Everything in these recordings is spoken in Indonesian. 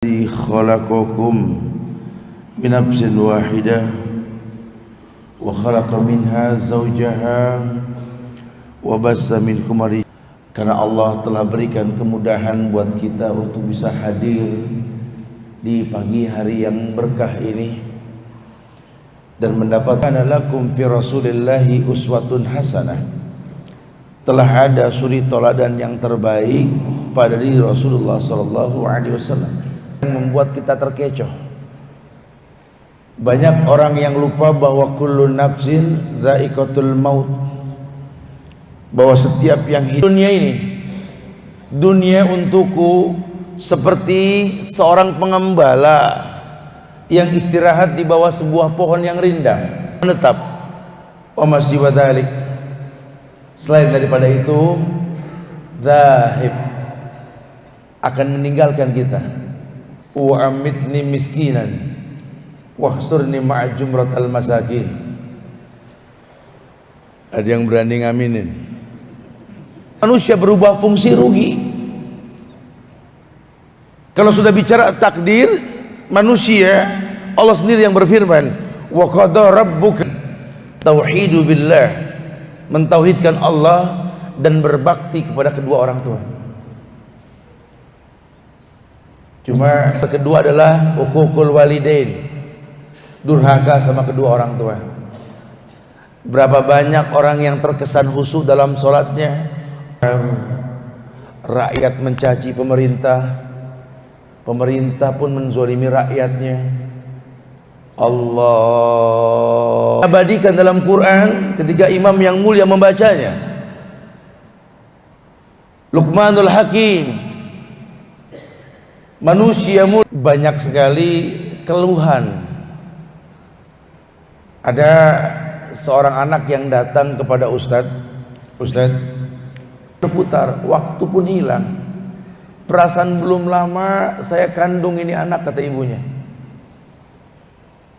خلقكم من نفس واحدة وخلق منها زوجها وبث منكم رجالا. Karena Allah telah berikan kemudahan buat kita untuk bisa hadir di pagi hari yang berkah ini dan mendapatkan lakum fi rasulillahi uswatun hasanah. Telah ada suri toladan yang terbaik pada diri Rasulullah sallallahu alaihi wasallam yang membuat kita terkecoh. Banyak orang yang lupa bahwa kullu nafsin dha'iqatul maut, bahwa setiap yang hidup dunia ini, dunia untukku seperti seorang pengembala yang istirahat di bawah sebuah pohon yang rindang, menetap. Wa masih wadalik, selain daripada itu, zahib, akan meninggalkan kita. Wa amitni miskinan wahsurni ma'a jumratal masakin. Ada yang berani ngaminin? Manusia berubah fungsi rugi. Kalau sudah bicara takdir manusia, Allah sendiri yang berfirman, wa qada rabbuka tauhidu billah, mentauhidkan Allah dan berbakti kepada kedua orang tua. Cuma kedua adalah hukukul walidain, durhaka sama kedua orang tua. Berapa banyak orang yang terkesan khusyuk dalam sholatnya, rakyat mencaci pemerintah, pemerintah pun menzolimi rakyatnya. Allah abadikan dalam Quran ketika imam yang mulia membacanya, Luqmanul Hakim. Manusia banyak sekali keluhan. Ada seorang anak yang datang kepada Ustadz, berputar, waktu pun hilang. Perasaan belum lama saya kandung ini anak, kata ibunya.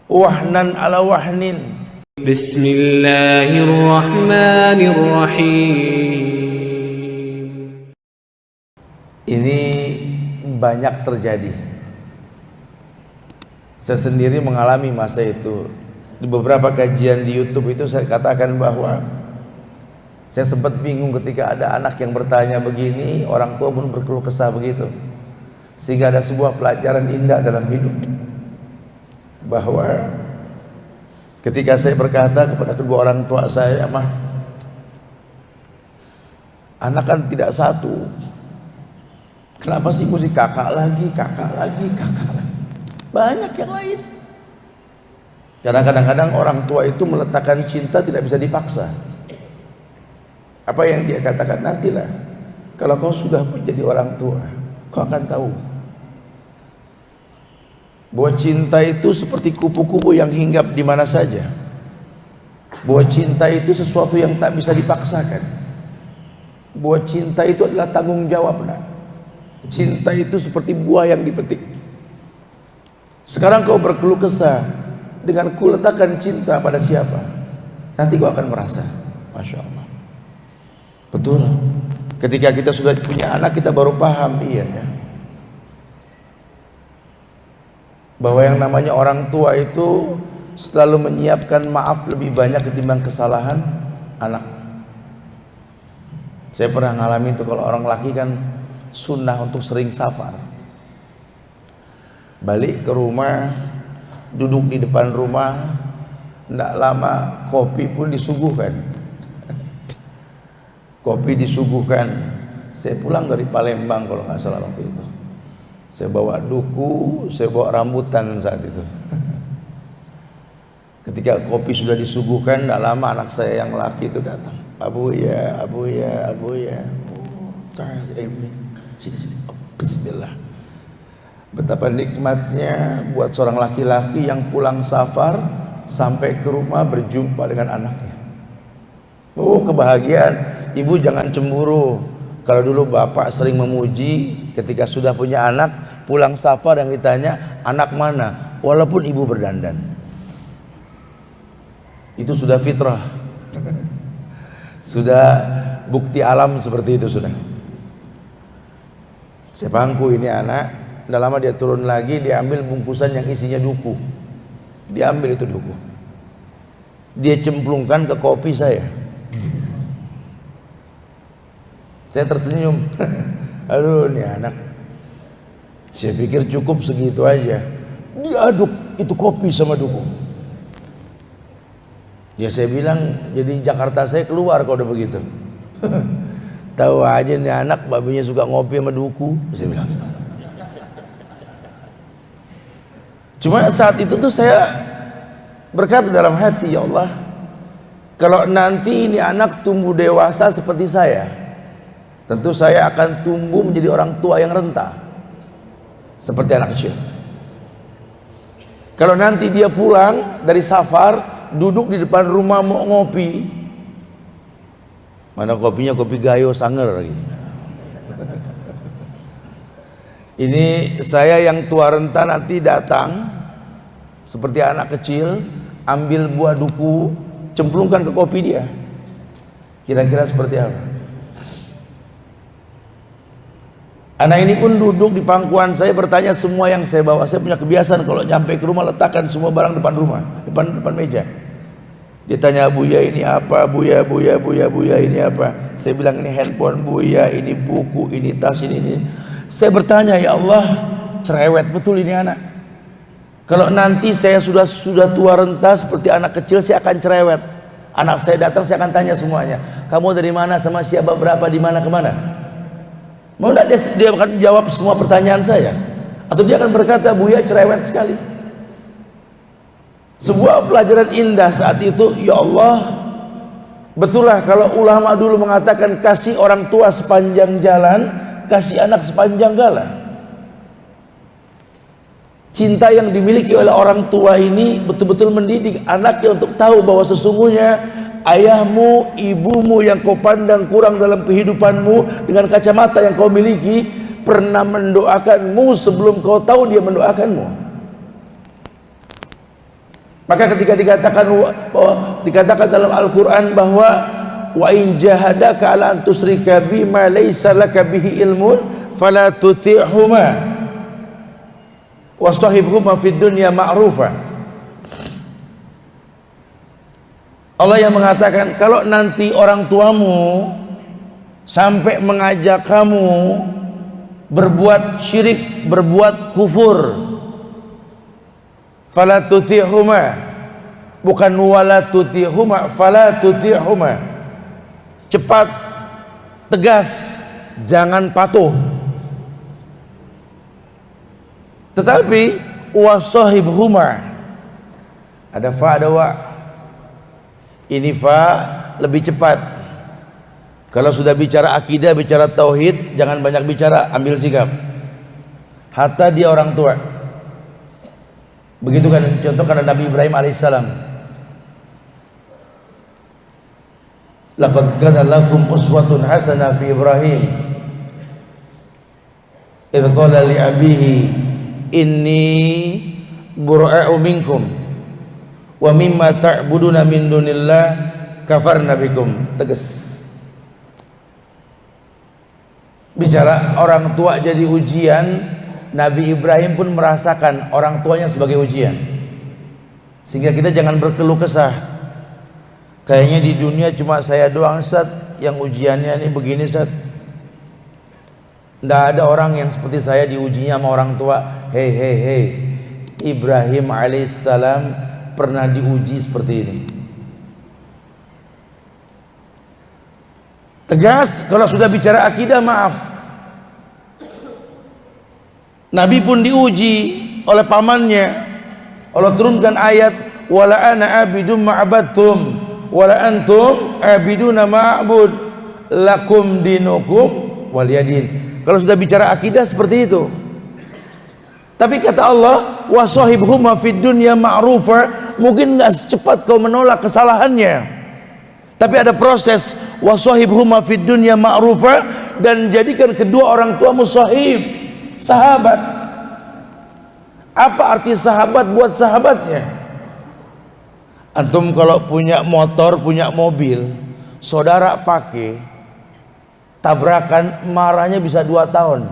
Wahnan ala wahnin. Bismillahirrahmanirrahim. Ini banyak terjadi. Saya sendiri mengalami masa itu. Di beberapa kajian di YouTube itu saya katakan bahwa saya sempat bingung ketika ada anak yang bertanya begini, orang tua pun berkeluh kesah begitu. Sehingga ada sebuah pelajaran indah dalam hidup, bahwa ketika saya berkata kepada kedua orang tua saya, mah, anak kan tidak satu. Kenapa sih mesti kakak lagi, kakak lagi, kakak lagi? Banyak yang lain. Karena kadang-kadang orang tua itu meletakkan cinta tidak bisa dipaksa. Apa yang dia katakan, nantilah kalau kau sudah menjadi orang tua, kau akan tahu bahwa cinta itu seperti kupu-kupu yang hinggap di mana saja. Bahwa cinta itu sesuatu yang tak bisa dipaksakan. Bahwa cinta itu adalah tanggung jawab. Cinta itu seperti buah yang dipetik. Sekarang kau berkeluh kesah dengan ku letakkan cinta pada siapa, nanti kau akan merasa, Masya Allah. Betul. Ketika kita sudah punya anak, kita baru paham, iya ya, bahwa yang namanya orang tua itu selalu menyiapkan maaf lebih banyak ketimbang kesalahan anak. Saya pernah ngalamin itu, kalau orang laki kan sunnah untuk sering safar. Balik ke rumah, duduk di depan rumah, tidak lama kopi pun disuguhkan. Kopi disuguhkan. Saya pulang dari Palembang kalau nggak salah waktu itu. Saya bawa duku, saya bawa rambutan saat itu. Ketika kopi sudah disuguhkan, tidak lama anak saya yang laki itu datang. Abu ya, Abu ya, Abu ya. Sini. Bismillah. Betapa nikmatnya buat seorang laki-laki yang pulang safar sampai ke rumah berjumpa dengan anaknya. Oh, kebahagiaan. Ibu jangan cemburu. Kalau dulu bapak sering memuji ketika sudah punya anak, pulang safar yang ditanya, anak mana? Walaupun ibu berdandan. Itu sudah fitrah. Sudah bukti alam seperti itu sudah. Saya bangku ini anak, Nggak lama dia turun lagi, dia ambil bungkusan yang isinya duku. Dia ambil itu duku, dia cemplungkan ke kopi saya. Saya tersenyum. Aduh, nih anak, saya pikir cukup segitu aja. Diaduk itu kopi sama duku. Ya saya bilang, jadi Jakarta saya keluar kalau udah begitu. Tahu aja nih anak, babinya suka ngopi sama duku, saya bilang. Cuma saat itu tuh saya berkata dalam hati, ya Allah, kalau nanti ini anak tumbuh dewasa seperti saya, tentu saya akan tumbuh menjadi orang tua yang renta seperti anak kecil. Kalau nanti dia pulang dari safar, duduk di depan rumah mau ngopi, mana kopinya kopi gayo sanger lagi. Ini saya yang tua renta nanti datang seperti anak kecil, ambil buah duku, cemplungkan ke kopi dia. Kira-kira seperti apa? Anak ini pun duduk di pangkuan saya, bertanya semua yang saya bawa. Saya punya kebiasaan kalau nyampe ke rumah letakkan semua barang depan rumah, depan meja. Dia tanya, Buya ini apa? Buya ini apa? Saya bilang ini handphone Buya, ini buku, ini tas, ini. Saya bertanya, ya Allah, cerewet betul ini anak. Kalau nanti saya sudah tua renta seperti anak kecil, saya akan cerewet. Anak saya datang, saya akan tanya semuanya. Kamu dari mana, sama siapa, berapa, di mana, kemana? Mau tidak dia akan jawab semua pertanyaan saya? Atau dia akan berkata, Buya cerewet sekali. Sebuah pelajaran indah saat itu. Ya Allah, betul lah kalau ulama dulu mengatakan kasih orang tua sepanjang jalan, kasih anak sepanjang galah. Cinta yang dimiliki oleh orang tua ini betul-betul mendidik anaknya untuk tahu bahwa sesungguhnya ayahmu, ibumu yang kau pandang kurang dalam kehidupanmu dengan kacamata yang kau miliki pernah mendoakanmu sebelum kau tahu dia mendoakanmu. Maka ketika dikatakan dalam Al-Quran bahwa wa in jahadaka ala an tusyrika bima laysa laka bihi ilmun fala tuti'huma wa sahibhuma fid dunya ma'rufa. Allah yang mengatakan, kalau nanti orang tuamu sampai mengajak kamu berbuat syirik, berbuat kufur, fala tuti'huma, bukan wala tuti'huma, fala tuti'huma. Cepat, tegas, jangan patuh. Tetapi wasahibhuma, ada fa, ada wa. Ini fa lebih cepat. Kalau sudah bicara akidah, bicara tauhid, jangan banyak bicara, ambil sikap. Hatta dia orang tua. Begitu kan contoh karena Nabi Ibrahim alaihissalam. Laqad kana lakum uswatun hasanah fi Ibrahim idh qala li abihi inni bura'u minkum wa mimma ta'buduna min dunillah kafarna bikum. Tegas. Bicara orang tua jadi ujian, Nabi Ibrahim pun merasakan orang tuanya sebagai ujian. Sehingga kita jangan berkeluh kesah. Kayaknya di dunia cuma saya doang Ustaz yang ujiannya ini begini Ustaz. Tidak ada orang yang seperti saya diujinya sama orang tua. Hei, Ibrahim alaihissalam pernah diuji seperti ini. Tegas, kalau sudah bicara akidah maaf. Nabi pun diuji oleh pamannya. Allah turunkan ayat wala ana abidum ma'abadtum wala antum abiduna ma'abud lakum dinukum waliyadin. Kalau sudah bicara akidah seperti itu. Tapi kata Allah wasahibhuma fid dunya ma'rufa, mungkin nggak secepat kau menolak kesalahannya, tapi ada proses. Wasahibhuma fid dunya ma'rufa, dan jadikan kedua orang tuamu sahib, sahabat. Apa arti sahabat buat sahabatnya? Antum kalau punya motor, punya mobil, saudara pakai, tabrakan marahnya bisa 2 tahun.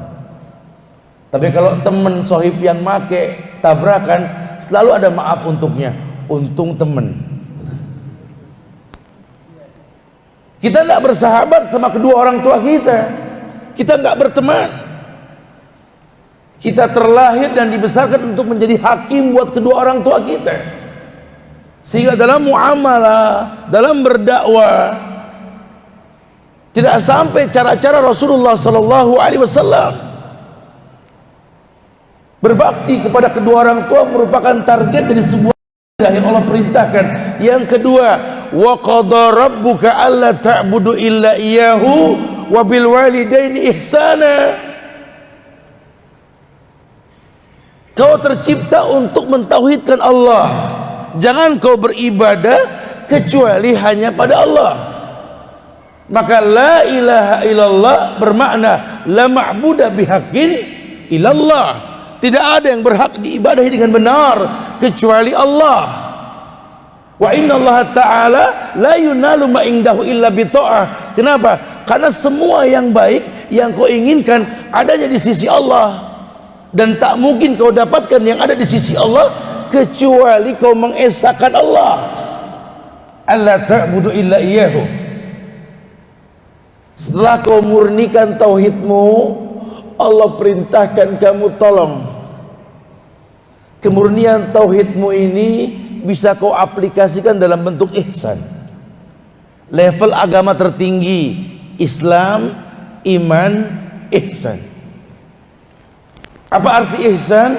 Tapi kalau teman sohib yang make tabrakan, selalu ada maaf untuknya. Untung teman. Kita tidak bersahabat sama kedua orang tua kita. Kita nggak berteman. Kita terlahir dan dibesarkan untuk menjadi hakim buat kedua orang tua kita. Sehingga dalam muamalah, dalam berdakwah, tidak sampai cara-cara Rasulullah SAW. Berbakti kepada kedua orang tua merupakan target dari sebuah yang Allah perintahkan. Yang kedua, wa qada rabbuka alla ta'budu illa iyyahu wa bil walidaini ihsana. Kau tercipta untuk mentauhidkan Allah. Jangan kau beribadah kecuali hanya pada Allah. Maka la ilaha illallah bermakna la ma'buda bihaqqin illallah. Tidak ada yang berhak diibadahi dengan benar kecuali Allah. Wa inna Allah ta'ala la yunalu ma indahu illa bita'ah. Kenapa? Karena semua yang baik yang kau inginkan adanya di sisi Allah, dan tak mungkin kau dapatkan yang ada di sisi Allah kecuali kau mengesahkan Allah. Alla ta'budu illa iyyahu. Setelah kau murnikan tauhidmu, Allah perintahkan kamu tolong kemurnian tauhidmu ini bisa kau aplikasikan dalam bentuk ihsan. Level agama tertinggi Islam, iman, ihsan. Apa arti ihsan?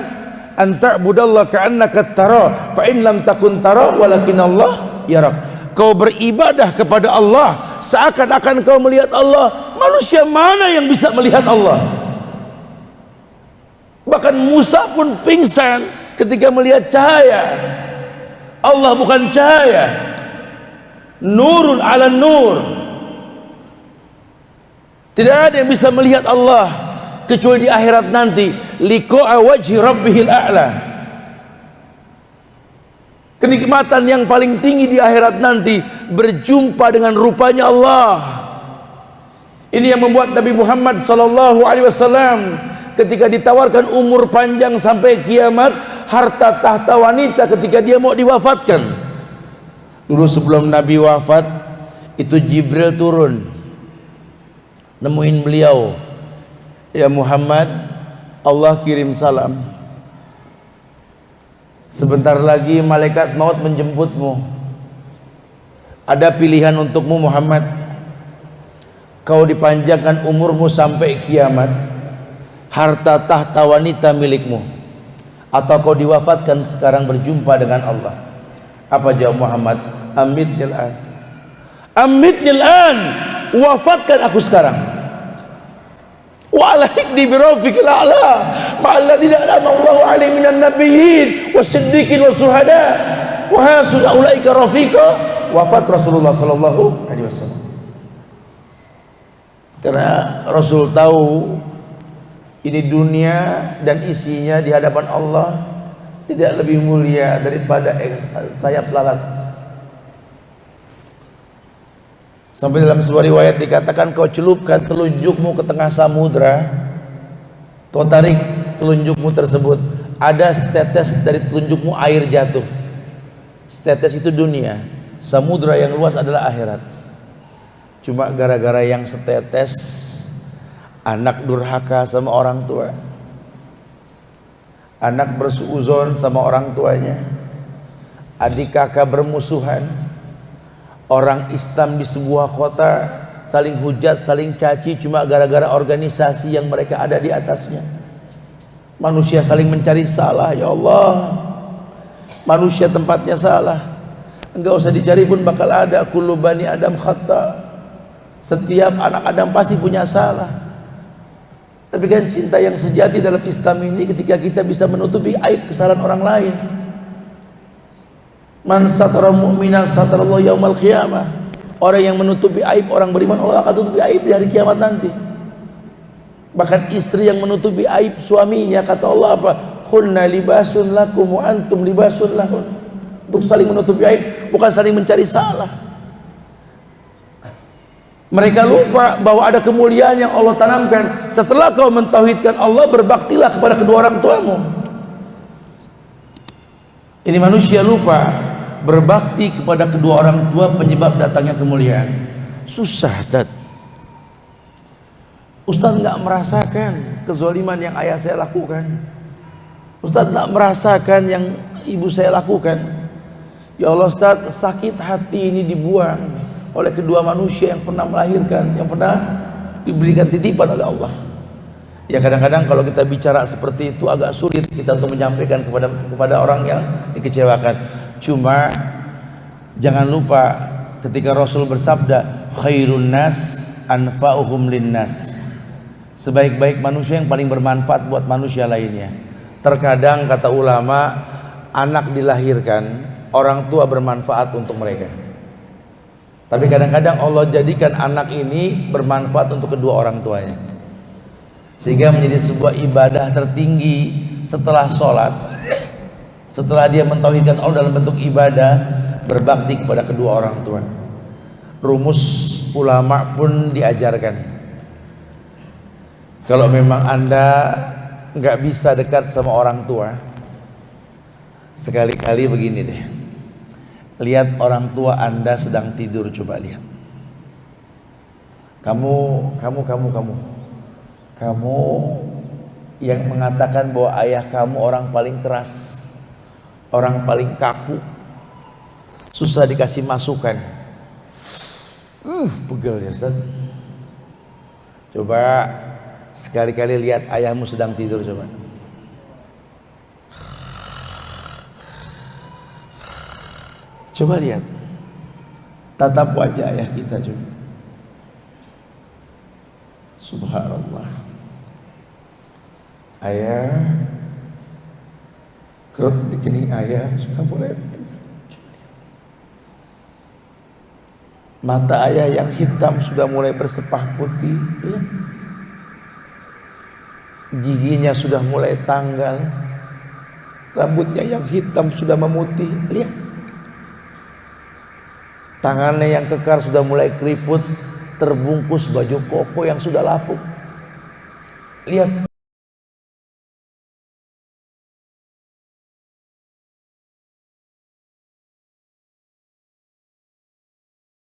An ta'budallaha ka'annaka tara fa in lam takun tara walakinallah yarak. Kau beribadah kepada Allah seakan-akan kau melihat Allah. Manusia mana yang bisa melihat Allah? Bahkan Musa pun pingsan ketika melihat cahaya. Allah bukan cahaya, nurun ala nur. Tidak ada yang bisa melihat Allah kecuali di akhirat nanti. Liqa'a wajhi rabbihil a'la. Kenikmatan yang paling tinggi di akhirat nanti berjumpa dengan rupanya Allah. Ini yang membuat Nabi Muhammad SAW ketika ditawarkan umur panjang sampai kiamat, harta tahta wanita ketika dia mau diwafatkan. Dulu sebelum Nabi wafat, itu Jibril turun nemuin beliau. Ya Muhammad, Allah kirim salam. Sebentar lagi malaikat maut menjemputmu. Ada pilihan untukmu Muhammad. Kau dipanjangkan umurmu sampai kiamat, harta tahta wanita milikmu, atau kau diwafatkan sekarang berjumpa dengan Allah. Apa jawab Muhammad? Amitnil an. Amitnil an. Wafatkan aku sekarang. Wa alaiqni bi rafiqil a'la ma'alladina an'ama Allahu 'alaihim minan nabiyyin wasiddiqin wasuhada wa hasuna ulaika rafiqa. Wafat Rasulullah sallallahu alaihi wasallam. Karena Rasul tahu ini dunia dan isinya di hadapan Allah tidak lebih mulia daripada sayap lalat. Sampai dalam sebuah riwayat dikatakan, kau celupkan telunjukmu ke tengah samudra, kau tarik telunjukmu tersebut, ada setetes dari telunjukmu air jatuh. Setetes itu dunia, samudra yang luas adalah akhirat. Cuma gara-gara yang setetes, anak durhaka sama orang tua, anak bersuuzon sama orang tuanya, adik kakak bermusuhan, orang Islam di sebuah kota saling hujat, saling caci cuma gara-gara organisasi yang mereka ada di atasnya. Manusia saling mencari salah. Ya Allah, manusia tempatnya salah, enggak usah dicari pun bakal ada. Kullu bani Adam khata. Setiap anak Adam pasti punya salah. Tapi kan cinta yang sejati dalam Islam ini ketika kita bisa menutupi aib kesalahan orang lain. Man satara mu'minan satarallahu yaumal qiyamah. Orang yang menutupi aib orang beriman, Allah akan tutupi aib di hari kiamat nanti. Bahkan istri yang menutupi aib suaminya, kata Allah apa? Hunna libasun lakum wa antum libasun lahun. Untuk saling menutupi aib, bukan saling mencari salah. Mereka lupa bahwa ada kemuliaan yang Allah tanamkan. Setelah kau mentauhidkan Allah, berbaktilah kepada kedua orang tuamu. Ini manusia lupa berbakti kepada kedua orang tua penyebab datangnya kemuliaan. Susah, Ustaz. Ustaz nggak merasakan kezaliman yang ayah saya lakukan. Ustaz nggak merasakan yang ibu saya lakukan. Ya Allah Ustaz, sakit hati ini dibuang oleh kedua manusia yang pernah melahirkan, yang pernah diberikan titipan oleh Allah. Ya kadang-kadang kalau kita bicara seperti itu agak sulit kita untuk menyampaikan kepada orang yang dikecewakan. Cuma jangan lupa ketika Rasul bersabda, khairun nas anfa'uhum linnas. Sebaik-baik manusia yang paling bermanfaat buat manusia lainnya. Terkadang kata ulama, anak dilahirkan, orang tua bermanfaat untuk mereka. Tapi kadang-kadang Allah jadikan anak ini bermanfaat untuk kedua orang tuanya, sehingga menjadi sebuah ibadah tertinggi setelah sholat. Setelah dia mentauhidkan Allah dalam bentuk ibadah, berbakti kepada kedua orang tua. Rumus ulama pun diajarkan. Kalau memang Anda nggak bisa dekat sama orang tua, sekali-kali begini deh. Lihat orang tua Anda sedang tidur, coba lihat. Kamu yang mengatakan bahwa ayah kamu orang paling keras, orang paling kaku, susah dikasih masukan. Pegel ya Ustaz. Coba sekali-kali lihat ayahmu sedang tidur, coba. Coba lihat tatap wajah ayah kita, coba. Subhanallah. Ayah, kerut di kening ayah sudah mulai. Mata ayah yang hitam sudah mulai bersepah putih, ya. Giginya sudah mulai tanggal, rambutnya yang hitam sudah memutih, lihat. Tangannya yang kekar sudah mulai keriput, terbungkus baju koko yang sudah lapuk. Lihat